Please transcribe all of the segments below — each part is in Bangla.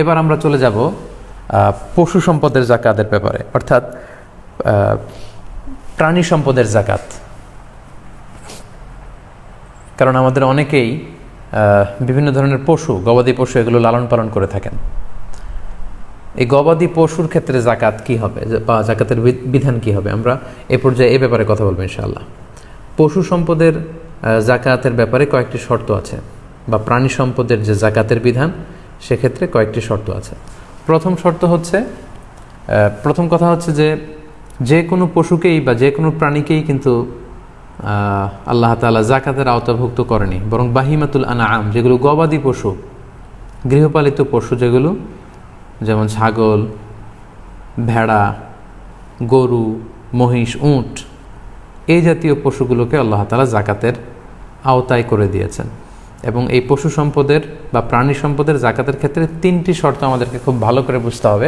এবার আমরা চলে যাব পশু সম্পদের জাকাতের ব্যাপারে, অর্থাৎ প্রাণী সম্পদের জাকাত। কারণ আমাদের অনেকেই বিভিন্ন ধরনের পশু, গবাদি পশু এগুলো লালন পালন করে থাকেন। এই গবাদি পশুর ক্ষেত্রে জাকাত কি হবে বা জাকাতের বিধান কি হবে, আমরা এ পর্যায়ে এই ব্যাপারে কথা বলবো ইনশাআল্লাহ। পশু সম্পদের জাকাতের ব্যাপারে কয়েকটি শর্ত আছে, বা প্রাণী সম্পদের যে জাকাতের বিধান সেক্ষেত্রে কয়েকটি শর্ত আছে। প্রথম কথা হচ্ছে যে কোনো পশুকেই বা যে কোনো প্রাণীকেই কিন্তু আল্লাহ তাআলা জাকাতের আওতাভুক্ত করেনি, বরং বাহিমাতুল আনআম, যেগুলো গবাদি পশু, গৃহপালিত পশু যেগুলো, যেমন ছাগল, ভেড়া, গরু, মহিষ, উট, এই জাতীয় পশুগুলোকে আল্লাহ তাআলা জাকাতের আওতায় করে দিয়েছেন। এবং এই পশু সম্পদের বা প্রাণী সম্পদের জাকাতের ক্ষেত্রে তিনটি শর্ত আমাদেরকে খুব ভালো করে বুঝতে হবে।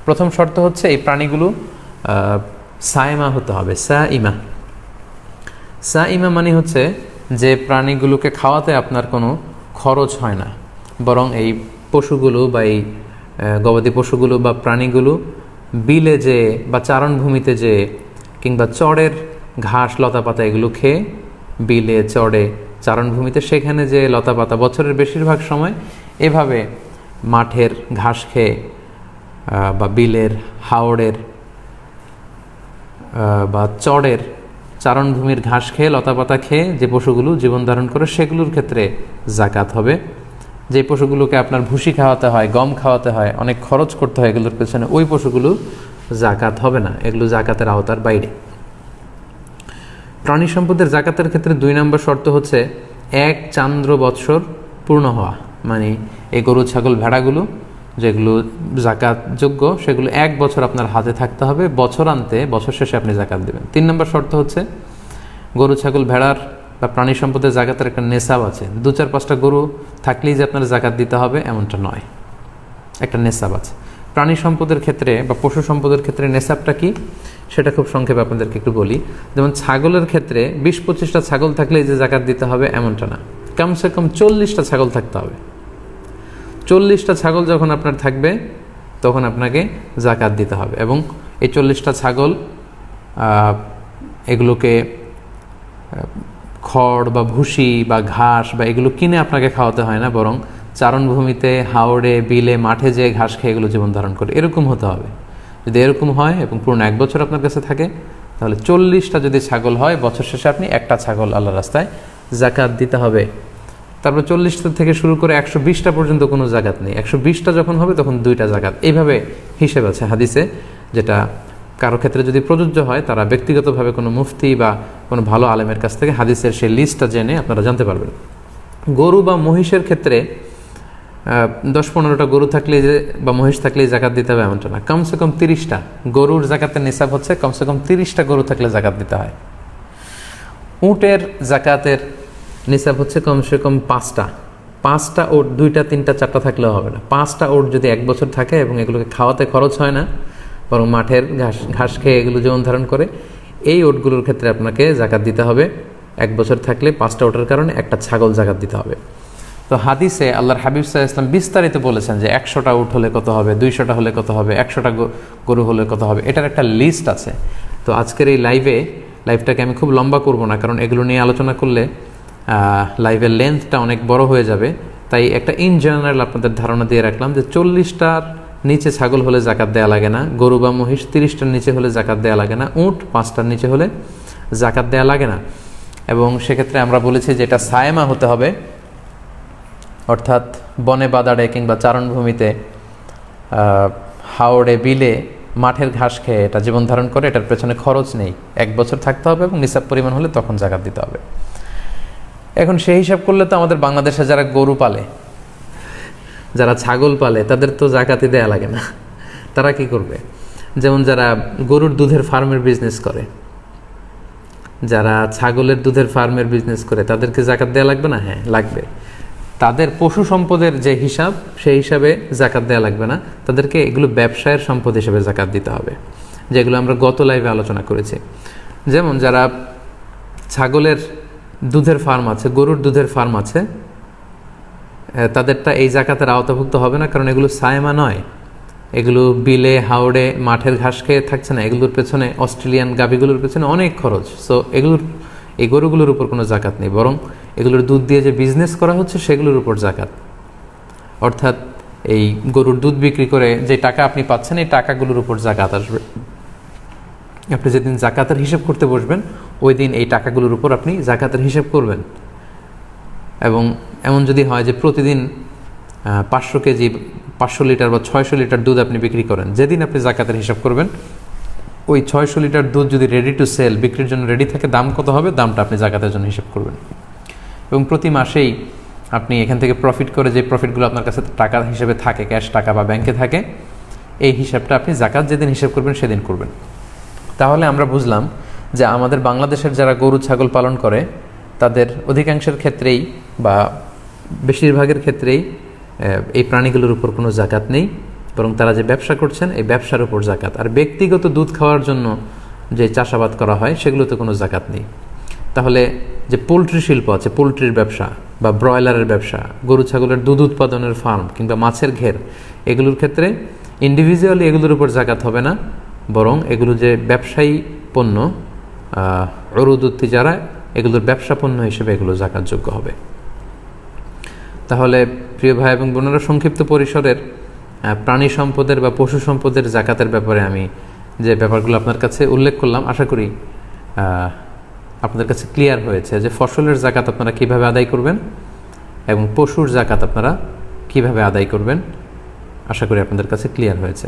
প্রথম শর্ত হচ্ছে এই প্রাণীগুলো সাইমা হতে হবে। সাইমা মানে হচ্ছে যে প্রাণীগুলোকে খাওয়াতে আপনার কোনো খরচ হয় না, বরং এই পশুগুলো বা এই গবাদি পশুগুলো বা প্রাণীগুলো বিলে যে বা চারণভূমিতে যে কিংবা চড়ের ঘাস লতাপাতা এগুলো খেয়ে, বিলে চড়ে চারণভূমিতে সেখানে যে লতাপাতা বছরের বেশিরভাগ সময় এভাবে মাঠের ঘাস খেয়ে বা বিলের, হাওড়ের বা চড়ের চারণভূমির ঘাস খেয়ে লতাপাতা খেয়ে যে পশুগুলো জীবন ধারণ করে সেগুলোর ক্ষেত্রে জাকাত হবে। যে পশুগুলোকে আপনার ভুসি খাওয়াতে হয়, গম খাওয়াতে হয়, অনেক খরচ করতে হয় এগুলোর পেছনে, ওই পশুগুলো জাকাত হবে না, এগুলো জাকাতের আওতার বাইরে। প্রাণী সম্পদের জাকাতের ক্ষেত্রে 2 নম্বর শর্ত হচ্ছে 1 চান্দ্র বৎসর পূর্ণ হওয়া। মানে এই গরু, ছাগল, ভেড়াগুলো যেগুলো জাকাতযোগ্য সেগুলো 1 বছর আপনার হাতে থাকতে হবে, বছরান্তে, বছর শেষে আপনি জাকাত দেবেন। 3 নম্বর শর্ত হচ্ছে গরু, ছাগল, ভেড়ার বা প্রাণী সম্পদের জাকাতের একটা নেশাব আছে। 2-4-5টা গরু থাকলেই যে আপনার জাকাত দিতে হবে এমনটা নয়, একটা নেশাব আছে। প্রাণী সম্পদের ক্ষেত্রে বা পশু সম্পদের ক্ষেত্রে নেশাবটা কি সেটা খুব সংক্ষেপে আপনাদেরকে একটু বলি। যেমন ছাগলের ক্ষেত্রে 20-25টা ছাগল থাকলেই যে জাকাত দিতে হবে এমনটা না, কমসে কম 40টা ছাগল থাকতে হবে। 40টা ছাগল যখন আপনার থাকবে তখন আপনাকে জাকাত দিতে হবে। এবং এই 40টা ছাগল এগুলোকে খড় বা ভুসি বা ঘাস বা এগুলো কিনে আপনাকে খাওয়াতে হয় না, বরং চারণভূমিতে, হাওড়ে, বিলে, মাঠে যে ঘাস খেয়ে এগুলো জীবন ধারণ করে, এরকম হতে হবে। যদি এরকম হয় এবং পুরো 1 বছর আপনার কাছে থাকে, তাহলে 40টা যদি ছাগল হয়, বছর শেষে আপনি একটা ছাগল আল্লাহর রাস্তায় জাকাত দিতে হবে। তারপর 40টা থেকে শুরু করে 120টা পর্যন্ত কোনো জাকাত নেই। 120টা যখন হবে তখন 2টা জাকাত, এইভাবে হিসেব আছে হাদিসে, যেটা কারো ক্ষেত্রে যদি প্রযোজ্য হয় তারা ব্যক্তিগতভাবে কোনো মুফতি বা কোনো ভালো আলেমের কাছ থেকে হাদিসের সেই লিস্টটা জেনে আপনারা জানতে পারবেন। গরু বা মহিষের ক্ষেত্রে 10-15টা গরু থাকলে যে বা মহিষ থাকলেই জাকাত দিতে হবে এমনটা না, কমসে কম 30টা। গরুর জাকাতের নিসাব হচ্ছে কমসে কম 30টা গরু থাকলে জাকাত দিতে হয়। উটের জাকাতের নিসাব হচ্ছে কমসে কম 5টা ওট, 2টা 3টা 4টা থাকলেও হবে না। 5টা ওট যদি 1 বছর থাকে এবং এগুলোকে খাওয়াতে খরচ হয় না, বরং মাঠের ঘাস খেয়ে এগুলো জীবন ধারণ করে, এই ওটগুলোর ক্ষেত্রে আপনাকে জাকাত দিতে হবে। 1 বছর থাকলে 5টা ওটের কারণে একটা ছাগল জাকাত দিতে হবে। তো হাদিসে আল্লাহর হাবিব সাল্লাল্লাহু আলাইহি ওয়াসাল্লাম বিস্তারিত বলেছেন যে 100টা উট হলে কত হবে, 200টা হলে কত হবে, 100টা গরু হলে কত হবে, এটার একটা লিস্ট আছে। তো আজকের এই লাইভটাকে আমি খুব লম্বা করব না, কারণ এগুলো নিয়ে আলোচনা করলে লাইভের লেন্থটা অনেক বড় হয়ে যাবে। তাই একটা ইন জেনারেল আপনাদের ধারণা দিয়ে রাখলাম যে 40টার নিচে ছাগল হলে জাকাত দেওয়া লাগে না, গরু বা মহিষ 30টার নিচে হলে জাকাত দেওয়া লাগে না, উট 5টার নিচে হলে জাকাত দেওয়া লাগে না। এবং সেক্ষেত্রে আমরা বলেছি যে এটা সায়েমা হতে হবে, অর্থাৎ বনে বাদাড়ে কিংবা চারণভূমিতে, হাওড়ে, বিলে, মাঠের ঘাস খেয়ে এটা জীবন ধারণ করে, এটার পেছনে খরচ নেই, 1 বছর থাকতে হবে এবং নিসাব পরিমাণ হলে তখন জাকাত দিতে হবে। এখন সেই হিসাব করলে তো আমাদের বাংলাদেশে যারা গরু পালে, যারা ছাগল পালে, তাদের তো জাকাতই দেয়া লাগে না। তারা কি করবে? যেমন যারা গরুর দুধের ফার্মের বিজনেস করে, যারা ছাগলের দুধের ফার্মের বিজনেস করে, তাদেরকে জাকাত দেয়া লাগবে না? হ্যাঁ, লাগবে। তাদের পশু সম্পদের যে হিসাব, সেই হিসাবে জাকাত দেওয়া লাগবে না, তাদেরকে এগুলো ব্যবসায়ের সম্পদ হিসেবে জাকাত দিতে হবে, যেগুলো আমরা গত লাইভে আলোচনা করেছি। যেমন যারা ছাগলের দুধের ফার্ম আছে, গরুর দুধের ফার্ম আছে, তাদেরটা এই জাকাতের আওতাভুক্ত হবে না, কারণ এগুলো সায়মা নয়, এগুলো বিলে হাওড়ে মাঠের ঘাস খেয়ে থাকছে না, এগুলোর পেছনে অস্ট্রেলিয়ান গাভীগুলোর পেছনে অনেক খরচ। সো এই গরুগুলোর উপর কোনো জাকাত নেই, বরং এগুলোর দুধ দিয়ে যে বিজনেস করা হচ্ছে সেগুলোর উপর জাকাত। অর্থাৎ এই গরুর দুধ বিক্রি করে যে টাকা আপনি পাচ্ছেন, এই টাকাগুলোর উপর জাকাত আসবে। আপনি যেদিন জাকাতের হিসেব করতে বসবেন, ওই দিন এই টাকাগুলোর উপর আপনি জাকাতের হিসেব করবেন। এবং এমন যদি হয় যে প্রতিদিন 500 কেজি, 500 লিটার বা 600 লিটার দুধ আপনি বিক্রি করেন, যেদিন আপনি জাকাতের হিসাব করবেন, ওই 600 লিটার দুধ যদি রেডি টু সেল, বিক্রির জন্য রেডি থাকে, দাম কত হবে, দামটা আপনি জাকাতের জন্য হিসাব করবেন। এবং প্রতি মাসেই আপনি এখান থেকে প্রফিট করে যে প্রফিটগুলো আপনার কাছে টাকা হিসেবে থাকে, ক্যাশ টাকা বা ব্যাংকে থাকে, এই হিসাবটা আপনি জাকাত যেদিন হিসাব করবেন সেদিন করবেন। তাহলে আমরা বুঝলাম যে আমাদের বাংলাদেশের যারা গরু ছাগল পালন করে, তাদের অধিকাংশের ক্ষেত্রেই বা বেশিরভাগের ক্ষেত্রেই এই প্রাণীগুলোর উপর কোনো জাকাত নেই, বরং তারা যে ব্যবসা করছেন এই ব্যবসার উপর জাকাত। আর ব্যক্তিগত দুধ খাওয়ার জন্য যে চাষাবাদ করা হয় সেগুলোতে কোনো জাকাত নেই। তাহলে যে পোলট্রি শিল্প আছে, পোলট্রির ব্যবসা বা ব্রয়লারের ব্যবসা, গরু ছাগলের দুধ উৎপাদনের ফার্ম কিংবা মাছের ঘের, এগুলোর ক্ষেত্রে ইন্ডিভিজুয়ালি এগুলোর উপর জাকাত হবে না, বরং এগুলো যে ব্যবসায়ী পণ্য, উরুদুত্তি যারা, এগুলোর ব্যবসা পণ্য হিসেবে এগুলো জাকাতযোগ্য হবে। তাহলে প্রিয় ভাই এবং বোনেরা, সংক্ষিপ্ত পরিসরের প্রাণী সম্পদের বা পশু সম্পদের জাকাতের ব্যাপারে আমি যে ব্যাপারগুলো আপনার কাছে উল্লেখ করলাম, আশা করি আপনাদের কাছে ক্লিয়ার হয়েছে যে ফসলের জাকাত আপনারা কিভাবে আদায় করবেন এবং পশুর জাকাত আপনারা কিভাবে আদায় করবেন। আশা করি আপনাদের কাছে ক্লিয়ার হয়েছে।